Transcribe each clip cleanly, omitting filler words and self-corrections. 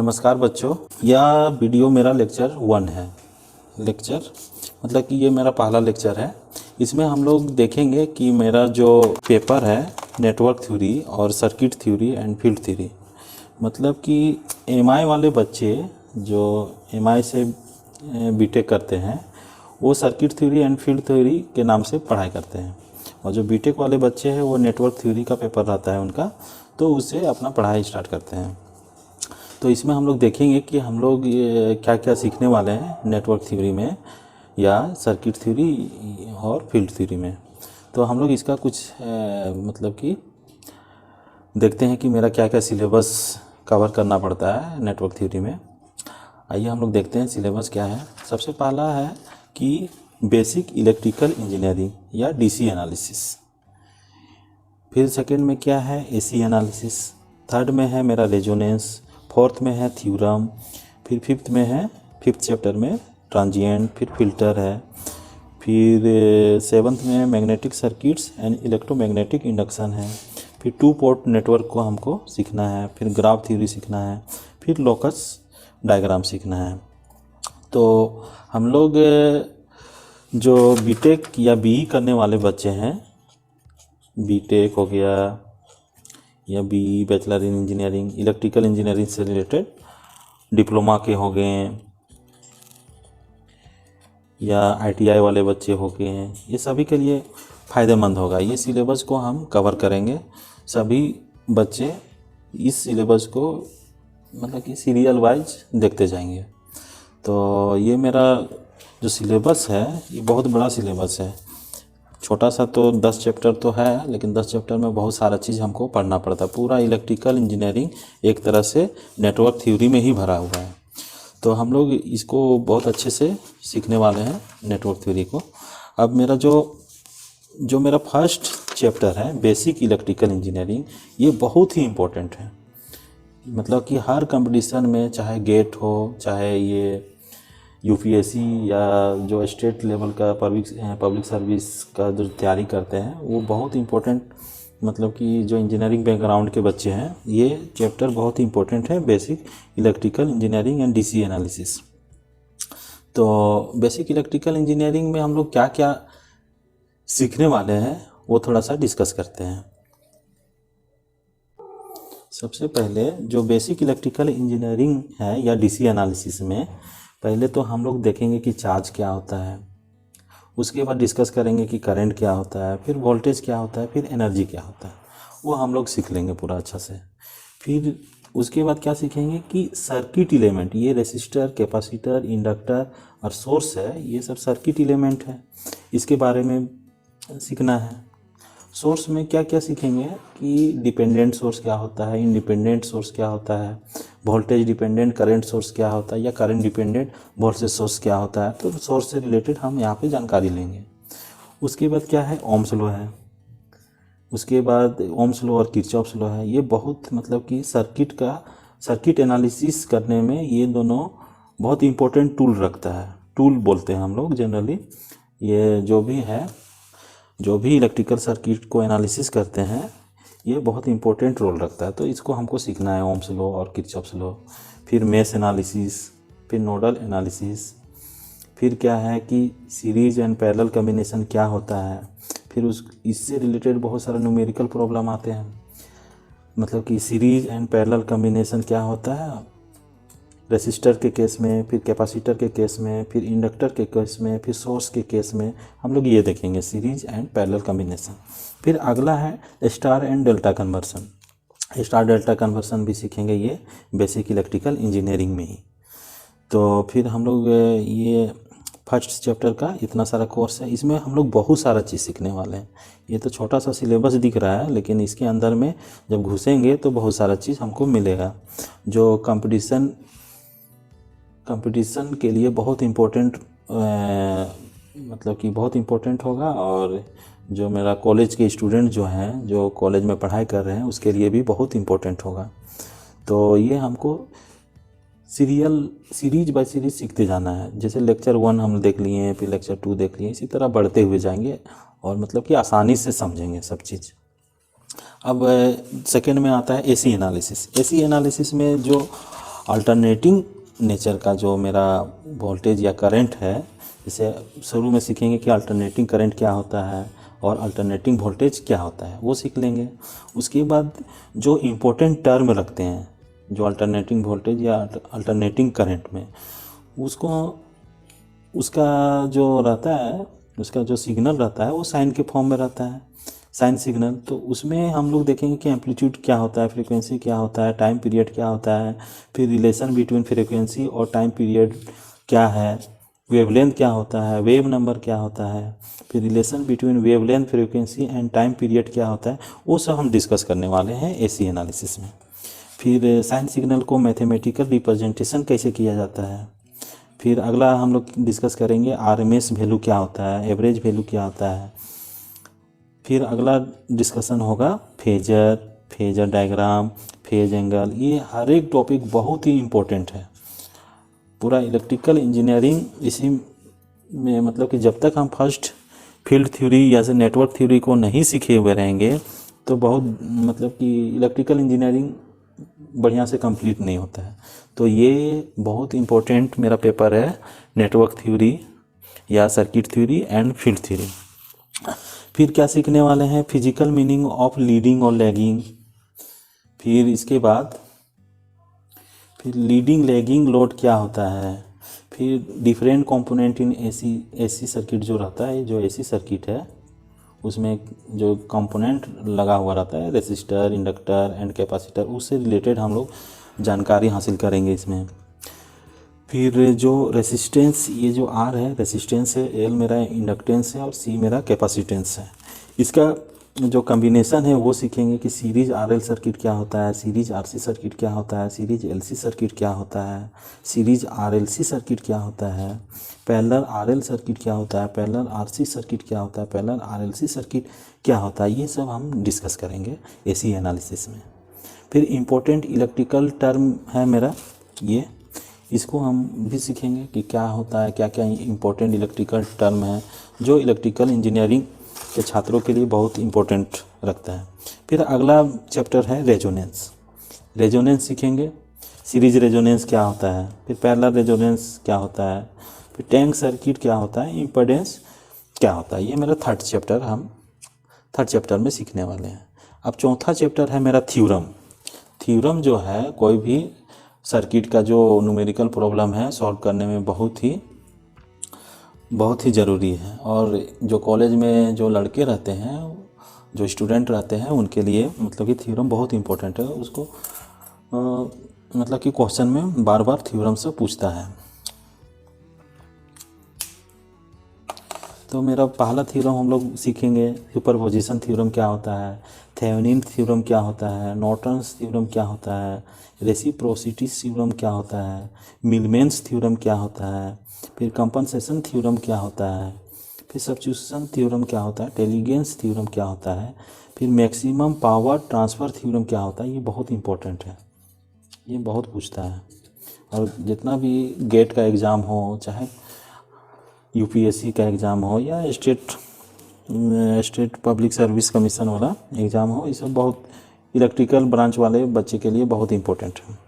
नमस्कार बच्चों, यह वीडियो मेरा लेक्चर 1 है। लेक्चर मतलब कि ये मेरा पहला लेक्चर है। इसमें हम लोग देखेंगे कि मेरा जो पेपर है नेटवर्क थ्योरी और circuit theory and field theory, मतलब कि एमआई वाले बच्चे जो एमआई से बीटेक करते हैं वो circuit theory and field theory के नाम से पढ़ाई करते हैं, और जो बीटेक वाले बच्चे हैं वो नेटवर्क थ्योरी का पेपर रहता है उनका, तो उससे अपना पढ़ाई स्टार्ट करते हैं। तो इसमें हम लोग देखेंगे कि हम लोग क्या क्या सीखने वाले हैं नेटवर्क थ्योरी में या सर्किट थ्योरी और फील्ड थ्योरी में। तो हम लोग इसका कुछ मतलब कि देखते हैं कि मेरा क्या क्या सिलेबस कवर करना पड़ता है नेटवर्क थ्योरी में। आइए हम लोग देखते हैं सिलेबस क्या है। सबसे पहला है कि बेसिक इलेक्ट्रिकल इंजीनियरिंग या डीसी एनालिसिस। फिर सेकंड में क्या है, एसी एनालिसिस। थर्ड में है मेरा रेजोनेंस। फोर्थ में है थ्योरम। फिर फिफ्थ में है, फिफ्थ चैप्टर में ट्रांजिएंट, फिर फिल्टर है। फिर सेवन्थ में magnetic circuits and electromagnetic induction है। फिर 2 पोर्ट नेटवर्क को हमको सीखना है। फिर ग्राफ थ्योरी सीखना है। फिर लोकस डायग्राम सीखना है। तो हम लोग जो बीटेक या बीई करने वाले बच्चे हैं, बीटेक हो गया या BE bachelor in engineering, electrical engineering से रिलेटेड डिप्लोमा के हो गए या आईटीआई वाले बच्चे हो गए हैं, ये सभी के लिए फ़ायदेमंद होगा। ये सिलेबस को हम कवर करेंगे। सभी बच्चे इस सिलेबस को मतलब कि सीरियल वाइज देखते जाएंगे। तो ये मेरा जो सिलेबस है ये बहुत बड़ा सिलेबस है। छोटा सा तो 10 चैप्टर तो है, लेकिन 10 चैप्टर में बहुत सारा चीज़ हमको पढ़ना पड़ता है। पूरा इलेक्ट्रिकल इंजीनियरिंग एक तरह से नेटवर्क थ्योरी में ही भरा हुआ है। तो हम लोग इसको बहुत अच्छे से सीखने वाले हैं नेटवर्क थ्योरी को। अब मेरा जो मेरा फर्स्ट चैप्टर है बेसिक इलेक्ट्रिकल इंजीनियरिंग, ये बहुत ही इम्पोर्टेंट है। मतलब कि हर कंपटीशन में, चाहे गेट हो, चाहे ये यूपीएससी या जो स्टेट लेवल का पब्लिक सर्विस का जो तैयारी करते हैं, वो बहुत इम्पोर्टेंट, मतलब कि जो इंजीनियरिंग बैकग्राउंड के बच्चे हैं, ये चैप्टर बहुत ही इम्पोर्टेंट है, basic electrical engineering and DC analysis. तो बेसिक इलेक्ट्रिकल इंजीनियरिंग में हम लोग क्या क्या सीखने वाले हैं वो थोड़ा सा डिस्कस करते हैं। सबसे पहले जो बेसिक इलेक्ट्रिकल इंजीनियरिंग है या डीसी एनालिसिस में, पहले तो हम लोग देखेंगे कि चार्ज क्या होता है, उसके बाद डिस्कस करेंगे कि करंट क्या होता है, फिर वोल्टेज क्या होता है, फिर एनर्जी क्या होता है, वो हम लोग सीख लेंगे पूरा अच्छा से। फिर उसके बाद क्या सीखेंगे कि सर्किट एलिमेंट, ये रेसिस्टर, कैपेसिटर, इंडक्टर और सोर्स है, ये सब सर्किट एलिमेंट है, इसके बारे में सीखना है। सोर्स में क्या क्या सीखेंगे कि डिपेंडेंट सोर्स क्या होता है, इंडिपेंडेंट सोर्स क्या होता है, वोल्टेज डिपेंडेंट करंट सोर्स क्या होता है, या करंट डिपेंडेंट वोल्टेज सोर्स क्या होता है। तो सोर्स से रिलेटेड हम यहाँ पे जानकारी लेंगे। उसके बाद क्या है, ओम्स लॉ है। उसके बाद ओम्स लॉ और किरचॉफ्स लॉ है। ये बहुत मतलब कि सर्किट एनालिसिस करने में ये दोनों बहुत इंपॉर्टेंट टूल रखता है। टूल बोलते हैं हम लोग जनरली। ये जो भी इलेक्ट्रिकल सर्किट को एनालिसिस करते हैं, ये बहुत इंपॉर्टेंट रोल रखता है। तो इसको हमको सीखना है, ओम्स लॉ और किरचॉफ्स लॉ। फिर मेश एनालिसिस, फिर नोडल एनालिसिस, फिर क्या है कि सीरीज एंड पैरेलल कॉम्बिनेशन क्या होता है। फिर इससे रिलेटेड बहुत सारे न्यूमेरिकल प्रॉब्लम आते हैं, मतलब कि सीरीज एंड पैरेलल कॉम्बिनेशन क्या होता है रेसिस्टर के केस में, फिर कैपेसिटर के केस में, फिर इंडक्टर के केस में, फिर सोर्स के केस में हम लोग ये देखेंगे सीरीज एंड पैरेलल कॉम्बिनेशन। फिर अगला है star and delta conversion. Star delta conversion भी सीखेंगे ये बेसिक इलेक्ट्रिकल इंजीनियरिंग में ही। तो फिर हम लोग ये फर्स्ट चैप्टर का इतना सारा कोर्स है, इसमें हम लोग बहुत सारा चीज़ सीखने वाले हैं। ये तो छोटा सा सिलेबस दिख रहा है, लेकिन इसके अंदर में जब घुसेंगे तो बहुत सारा चीज़ हमको मिलेगा जो कंपटीशन के लिए बहुत इम्पोर्टेंट, मतलब कि बहुत इम्पोर्टेंट होगा। और जो मेरा कॉलेज के स्टूडेंट जो हैं, जो कॉलेज में पढ़ाई कर रहे हैं, उसके लिए भी बहुत इम्पोर्टेंट होगा। तो ये हमको सीरीज बाय सीरीज सीखते जाना है। जैसे लेक्चर 1 हम देख लिए, फिर लेक्चर 2 देख लिए, इसी तरह बढ़ते हुए जाएंगे और मतलब कि आसानी से समझेंगे सब चीज़। अब सेकंड में आता है एसी एनालिसिस। एसी एनालिसिस में जो अल्टरनेटिंग नेचर का जो मेरा वोल्टेज या करंट है, जैसे शुरू में सीखेंगे कि अल्टरनेटिंग करंट क्या होता है और अल्टरनेटिंग वोल्टेज क्या होता है, वो सीख लेंगे। उसके बाद जो इम्पोर्टेंट टर्म रखते हैं जो अल्टरनेटिंग वोल्टेज या अल्टरनेटिंग करंट में, उसको उसका जो रहता है, उसका जो सिग्नल रहता है वो साइन के फॉर्म में रहता है, साइन सिग्नल। तो उसमें हम लोग देखेंगे कि एम्पलीट्यूड क्या होता है, फ्रीक्वेंसी क्या होता है, टाइम पीरियड क्या होता है, फिर रिलेशन बिटवीन फ्रीक्वेंसी और टाइम पीरियड क्या है, वेवलेंथ क्या होता है, वेव नंबर क्या होता है, फिर relation between wavelength, frequency and time period क्या होता है, वो सब हम डिस्कस करने वाले हैं एसी एनालिसिस में। फिर साइन सिग्नल को मैथमेटिकल रिप्रेजेंटेशन कैसे किया जाता है। फिर अगला हम लोग डिस्कस करेंगे आरएमएस वैल्यू क्या होता है, एवरेज वैल्यू क्या होता है। फिर अगला डिस्कशन होगा phasor, phasor diagram, phase angle. ये हर एक टॉपिक बहुत ही इम्पोर्टेंट है। पूरा इलेक्ट्रिकल इंजीनियरिंग इसी में, मतलब कि जब तक हम फर्स्ट फील्ड थ्योरी या से नेटवर्क थ्योरी को नहीं सीखे हुए रहेंगे तो बहुत, मतलब कि इलेक्ट्रिकल इंजीनियरिंग बढ़िया से कंप्लीट नहीं होता है। तो ये बहुत इम्पोर्टेंट मेरा पेपर है, नेटवर्क थ्योरी या circuit theory and field theory. फिर क्या सीखने वाले हैं, फिजिकल मीनिंग ऑफ लीडिंग और लैगिंग। फिर इसके बाद फिर लीडिंग लैगिंग लोड क्या होता है। फिर different component in AC circuit जो रहता है, जो एसी सर्किट है उसमें जो कंपोनेंट लगा हुआ रहता है, रेसिस्टर, इंडक्टर एंड कैपेसिटर, उससे रिलेटेड हम लोग जानकारी हासिल करेंगे इसमें। फिर जो रेसिस्टेंस, ये जो आर है रेसिस्टेंस है, एल मेरा इंडक्टेंस है और सी मेरा कैपेसिटेंस है, इसका जो कम्बिनेशन है वो सीखेंगे कि सीरीज आरएल सर्किट क्या होता है, सीरीज आरसी सर्किट क्या होता है, सीरीज एलसी सर्किट क्या होता है, सीरीज आरएलसी सर्किट क्या होता है, पैरेलल आरएल सर्किट क्या होता है, पैरेलल आरसी सर्किट क्या होता है, पैरेलल आरएलसी सर्किट क्या होता है। ये सब हम डिस्कस करेंगे एसी एनालिसिस में। फिर इम्पोर्टेंट इलेक्ट्रिकल टर्म है मेरा ये, इसको हम भी सीखेंगे कि क्या होता है, क्या क्या इम्पोर्टेंट इलेक्ट्रिकल टर्म है जो इलेक्ट्रिकल इंजीनियरिंग के छात्रों के लिए बहुत इम्पोर्टेंट रखता है। फिर अगला चैप्टर है रेजोनेंस। रेजोनेंस सीखेंगे, सीरीज रेजोनेंस क्या होता है, फिर पैरेलल रेजोनेंस क्या होता है, फिर टैंक सर्किट क्या होता है, इम्पीडेंस क्या होता है। ये मेरा थर्ड चैप्टर में सीखने वाले हैं। अब चौथा चैप्टर है मेरा थ्योरम। थ्योरम जो है कोई भी सर्किट का जो न्यूमेरिकल प्रॉब्लम है सॉल्व करने में बहुत ही ज़रूरी है, और जो कॉलेज में जो लड़के रहते हैं, जो स्टूडेंट रहते हैं, उनके लिए मतलब कि थ्योरम बहुत इम्पोर्टेंट है। उसको मतलब कि क्वेश्चन में बार बार थ्योरम से पूछता है। तो मेरा पहला थ्योरम हम लोग सीखेंगे, सुपरपोजिशन थ्योरम क्या होता है, थेवेनिन थ्योरम क्या होता है, नॉर्टन्स थ्योरम क्या होता है, रेसिप्रोसिटी थ्योरम क्या होता है, मिलमेंस थ्योरम क्या होता है, फिर कंपनसेशन थ्योरम क्या होता है, फिर सब्स्टिट्यूशन थ्योरम क्या होता है, टेलीगेंस थ्योरम क्या होता है, फिर मैक्सिमम पावर ट्रांसफ़र थ्योरम क्या होता है। ये बहुत इंपॉर्टेंट है, ये बहुत पूछता है। और जितना भी गेट का एग्ज़ाम हो, चाहे यूपीएससी का एग्ज़ाम हो या स्टेट पब्लिक सर्विस कमीशन वाला एग्ज़ाम हो, ये सब बहुत इलेक्ट्रिकल ब्रांच वाले बच्चे के लिए बहुत इंपॉर्टेंट है।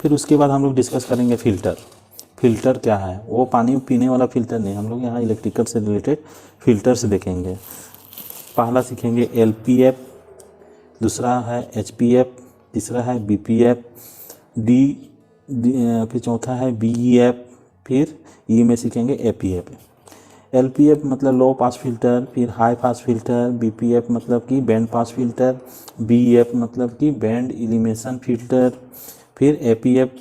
फिर उसके बाद हम लोग डिस्कस करेंगे फ़िल्टर क्या है। वो पानी पीने वाला फ़िल्टर नहीं, हम लोग यहाँ इलेक्ट्रिकल से रिलेटेड फ़िल्टर्स देखेंगे। पहला सीखेंगे एलपीएफ, दूसरा है एचपीएफ, तीसरा है बीपीएफ, फिर चौथा है बीईएफ, फिर ई में सीखेंगे एपीएफ। एलपीएफ मतलब लो पास फिल्टर, फिर हाई पास फिल्टर, बीपीएफ मतलब कि बैंड पास फिल्टर, बीईएफ मतलब कि बैंड एलिमिनेशन फिल्टर, फिर एपीएफ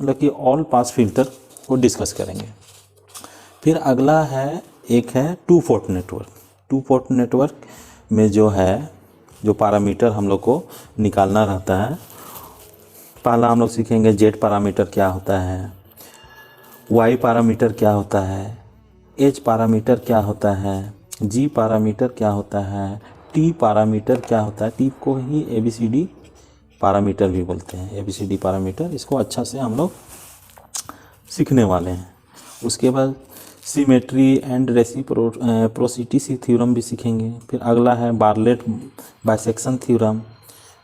मतलब कि ऑल पास फिल्टर को डिस्कस करेंगे। फिर अगला है, एक है टू पोर्ट नेटवर्क में जो पैरामीटर हम लोग को निकालना रहता है। पहला हम लोग सीखेंगे जेड पैरामीटर क्या होता है, वाई पैरामीटर क्या होता है, एच पैरामीटर क्या होता है, जी पैरामीटर क्या होता है, टी पैरामीटर क्या होता है। टी को ही एबीसीडी पैरामीटर भी बोलते हैं, एबीसीडी पैरामीटर। इसको अच्छा से हम लोग सीखने वाले हैं। उसके बाद सिमेट्री एंड रेसिप्रोसिटी थ्योरम भी सीखेंगे। फिर अगला है बार्लेट बाइसेक्शन थ्योरम।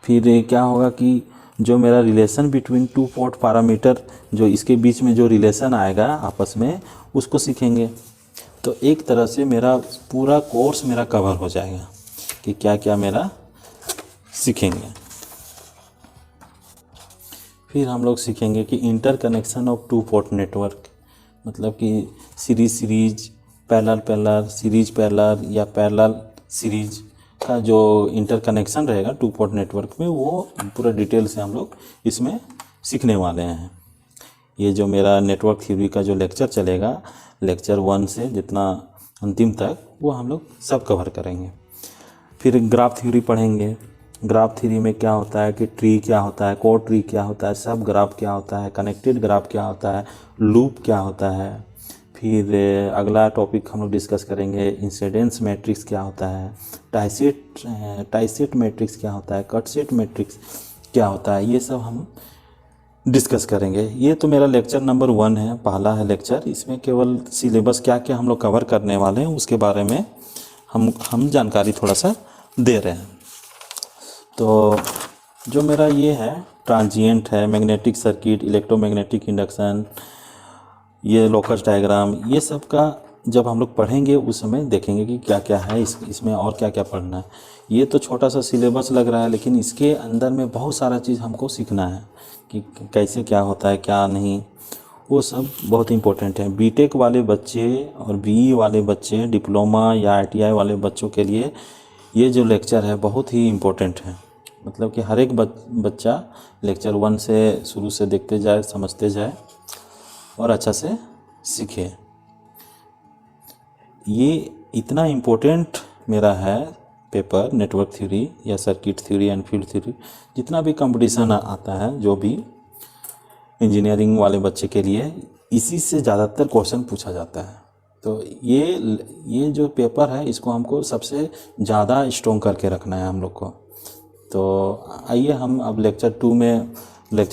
फिर क्या होगा कि जो मेरा relation between two port parameter, जो इसके बीच में जो रिलेशन आएगा आपस में, उसको सीखेंगे। तो एक तरह से मेरा पूरा कोर्स मेरा कवर हो जाएगा कि क्या क्या मेरा सीखेंगे। फिर हम लोग सीखेंगे कि interconnection of two port network, मतलब कि सीरीज पैरेलल सीरीज पैरेलल या पैरेलल सीरीज का जो इंटरकनेक्शन रहेगा टू पोर्ट नेटवर्क में, वो पूरा डिटेल से हम लोग इसमें सीखने वाले हैं। ये जो मेरा नेटवर्क थ्योरी का जो लेक्चर चलेगा, लेक्चर 1 से जितना अंतिम तक, वो हम लोग सब कवर करेंगे। फिर ग्राफ थ्योरी पढ़ेंगे। ग्राफ थ्योरी में क्या होता है कि ट्री क्या होता है, कोड ट्री क्या होता है, सब ग्राफ क्या होता है, कनेक्टेड ग्राफ क्या होता है, लूप क्या होता है। फिर अगला टॉपिक हम लोग डिस्कस करेंगे इंसिडेंस मैट्रिक्स क्या होता है, टाइसेट मैट्रिक्स क्या होता है, कटसेट मैट्रिक्स क्या होता है, ये सब हम डिस्कस करेंगे। ये तो मेरा लेक्चर नंबर 1 है, पहला है लेक्चर। इसमें केवल सिलेबस क्या क्या हम लोग कवर करने वाले हैं उसके बारे में हम जानकारी थोड़ा सा दे रहे हैं। तो जो मेरा ये है ट्रांजिएंट है, मैग्नेटिक सर्किट, इलेक्ट्रोमैग्नेटिक इंडक्शन, ये लोकस डायग्राम, ये सब का जब हम लोग पढ़ेंगे उस समय देखेंगे कि क्या क्या है इसमें और क्या क्या पढ़ना है। ये तो छोटा सा सिलेबस लग रहा है, लेकिन इसके अंदर में बहुत सारा चीज़ हमको सीखना है कि कैसे क्या होता है क्या नहीं, वो सब बहुत इम्पोर्टेंट है। बीटेक वाले बच्चे और बीई वाले बच्चे, डिप्लोमा या आईटीआई वाले बच्चों के लिए ये जो लेक्चर है बहुत ही इम्पोर्टेंट है। मतलब कि हर एक बच्चा लेक्चर 1 से शुरू से देखते जाए, समझते जाए और अच्छा से सीखे। ये इतना इम्पोर्टेंट मेरा है पेपर, नेटवर्क थ्योरी या circuit theory and field theory. जितना भी कंपटीशन आता है जो भी इंजीनियरिंग वाले बच्चे के लिए, इसी से ज़्यादातर क्वेश्चन पूछा जाता है। तो ये जो पेपर है इसको हमको सबसे ज़्यादा स्ट्रॉन्ग करके रखना है हम लोग को। तो आइए हम अब लेक्चर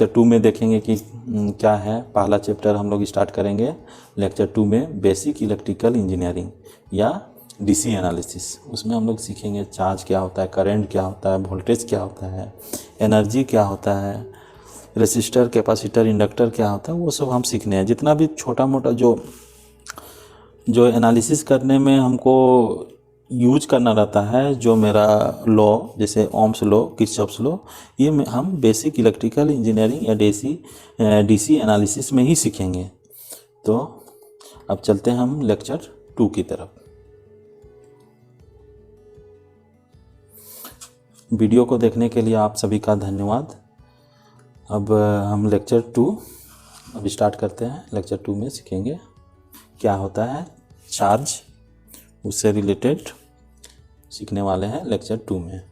2 में देखेंगे कि क्या है। पहला चैप्टर हम लोग स्टार्ट करेंगे लेक्चर 2 में, बेसिक इलेक्ट्रिकल इंजीनियरिंग या डीसी एनालिसिस। उसमें हम लोग सीखेंगे चार्ज क्या होता है, करंट क्या होता है, वोल्टेज क्या होता है, एनर्जी क्या होता है, रेसिस्टर, कैपेसिटर, इंडक्टर क्या होता है, वो सब हम सीखने हैं। जितना भी छोटा मोटा जो एनालिसिस करने में हमको यूज करना रहता है, जो मेरा लॉ जैसे ओम्स लॉ, किरचॉफ्स लॉ, ये हम बेसिक इलेक्ट्रिकल इंजीनियरिंग या डीसी एनालिसिस में ही सीखेंगे। तो अब चलते हैं हम लेक्चर 2 की तरफ। वीडियो को देखने के लिए आप सभी का धन्यवाद। अब हम लेक्चर 2 अब स्टार्ट करते हैं। लेक्चर 2 में सीखेंगे क्या होता है चार्ज, उससे रिलेटेड सीखने वाले हैं लेक्चर 2 में।